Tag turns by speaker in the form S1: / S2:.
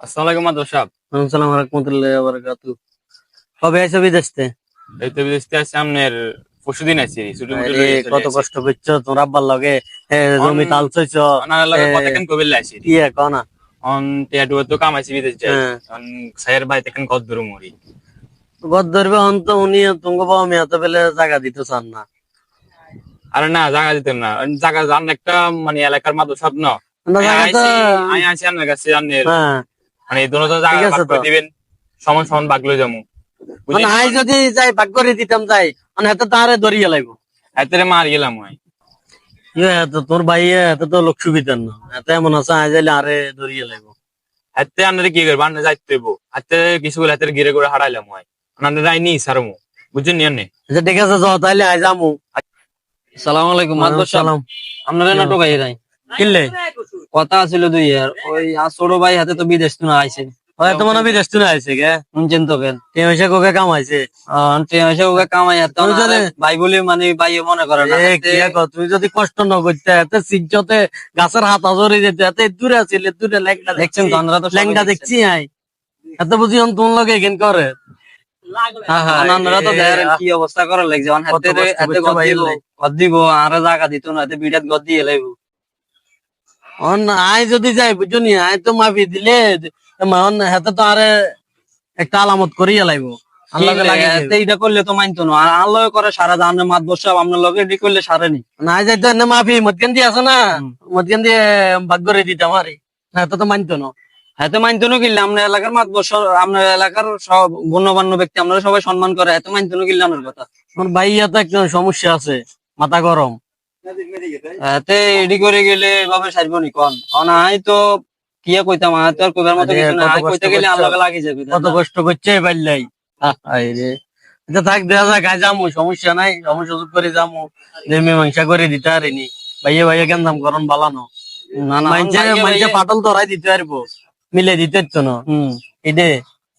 S1: আসসালামু আলাইকুম মাদুর সাহেব।
S2: আসসালামু রাহমাতুল্লাহি ওয়া বারাকাতুহু। কবে আইছো বিদেশ থেকে?
S1: এই তো বিদেশ থেকে আসছি আপনার পরশুদিন আইছি, ছুটি মুটি
S2: আরে
S1: লইয়া চলে
S2: কত
S1: আইছি।
S2: কষ্ট করছো তোর আব্বার লগে,
S1: অন
S2: জমি তালছইছো।
S1: অনার লগে কত কেন কবিল আইছি।
S2: ইয়ে কও না।
S1: অন টিয়াটুয়া তো কামাইছি বিদেশ যাই।
S2: হ্যাঁ,
S1: অন সাইয়ের বাড়িতে কেন কত দূর মরি।
S2: গদ ধরবে হন তো উনি তুঙ্গ বাবা মেয়ে তো পেলে জায়গা দিতে চান না।
S1: আরে না জায়গা দিতেন না, জায়গা জান একটা মানে এলাকার মাদুর সাহেব না।
S2: না জায়গা তো।
S1: আমি আইছি আপনার কাছে আপনার
S2: হ্যাঁ,
S1: মানে দুটো
S2: ঠিক
S1: জায়গা ভাগ
S2: আছে তো।
S1: করে দিবেন, সমান সমান ভাগ লই যাবো
S2: মানে
S1: বুঝলেন।
S2: আই যদি যাই ভাগ করে দিতাম যাই, মানে এত তারে ধরিয়ে লাগবো।
S1: এতে মার গেলাম হয়।
S2: ইয়ে এত তোর ভাই এত তো লোক সুবিধার না, এত এমন আছে আই যাইলে আরে ধরিয়ে লাগবো।
S1: হাতে আপনারা কি করবো, আপনার যাইতে হইব হাতে কিছু বলে হাতের গিরে করে হারাইলাম হয়। আপনারা আইনি সারমু বুঝছেন নি।
S2: আচ্ছা ঠিক আছে যাও তাইলে আই যামু।
S3: সালাম আলাইকুম মাদবর সাহেব।
S2: সালাম।
S3: আপনারা নাটক আই নাই
S2: কিনলে
S3: কথা ছিল দুই আর ওই আর ছোট ভাই হাতে তো বিদেশ তো না আইছে
S2: হয়তো মনে বিদেশ তুলে আইছে গে,
S3: শুনছেন তো কেন
S2: টেমসে কোকে কামাইছে।
S3: ওকে কামাই আর
S2: তুমি
S3: তাহলে
S2: যদি-
S3: ভাই বলে মানে ভাই মনে করে না
S2: এ কি কও, তুমি যদি কষ্ট ন করতে এত সিজ্জতে গাছের হাত আজরে যেতে এত দূরে আছিলে দূরে ল্যাংটা
S3: দেখছেন তো আমরা তো সবাই
S2: ল্যাংটা দেখছি আই এত বুঝি তোর লগে এখান করে।
S3: আপনারা তো দেখেন কি অবস্থা করার লাগছে
S2: কত কষ্ট
S3: হাতে
S2: করছে ভাই এলে।
S3: গদ দিব আর জায়গা দিত না হাতে বিড়াত গদ দিয়ে লাইব
S2: আই যদি যাই বুঝুনি আই তো মাফি দিলে হাতে তো আরে একটা আলামত করিয়া লাগবো। আল্লাহকে লাগে
S3: এইটা করলে তো মানতো না আর আল্লাহ করে সারা জানে মাদবর সাহেব আপনার লগে এটি করলে সারেনি
S2: না যাই তো মাফি মতকেন দিয়ে আছে না, মতকেন দিয়ে ভাগ করে দিতাম আরে না এত তো মানতো না।
S3: এত মানতো না কিনলে আপনার এলাকার মাতবর আপনার এলাকার সব গণ্যমান্য ব্যক্তি আপনারা সবাই সম্মান করে এত মানতো না কিনলে আপনার কথা
S2: আমার ভাইয়া তো একটা সমস্যা আছে, মাথা গরম।
S3: এতে এডি করে গেলে এভাবে সারবো নি কন আই তো কিয়া কইতাম আর তো আর কইবার মতো
S2: আরে,
S3: কিছু না
S2: কত
S3: আই
S2: কষ্ট
S3: কইতে গেলে
S2: করছো।
S3: আল্লাহকে লাগি যাবে
S2: কত কষ্ট করছে পারলাই রে। এটা থাক দেখা যাক আজ যামু, সমস্যা নাই, সমস্যা সুযোগ করে যামু, যে মীমাংসা করে দিতে পারিনি। ভাইয়া ভাইয়া কেন দাম করন বালানো
S3: না না
S2: মাইনছে
S3: ভাইয়া,
S2: মাইনছে
S3: ভাইয়া।
S2: পাটল ধরাই দিতে পারবো, মিলে দিতে হতো না
S3: হুম
S2: এডে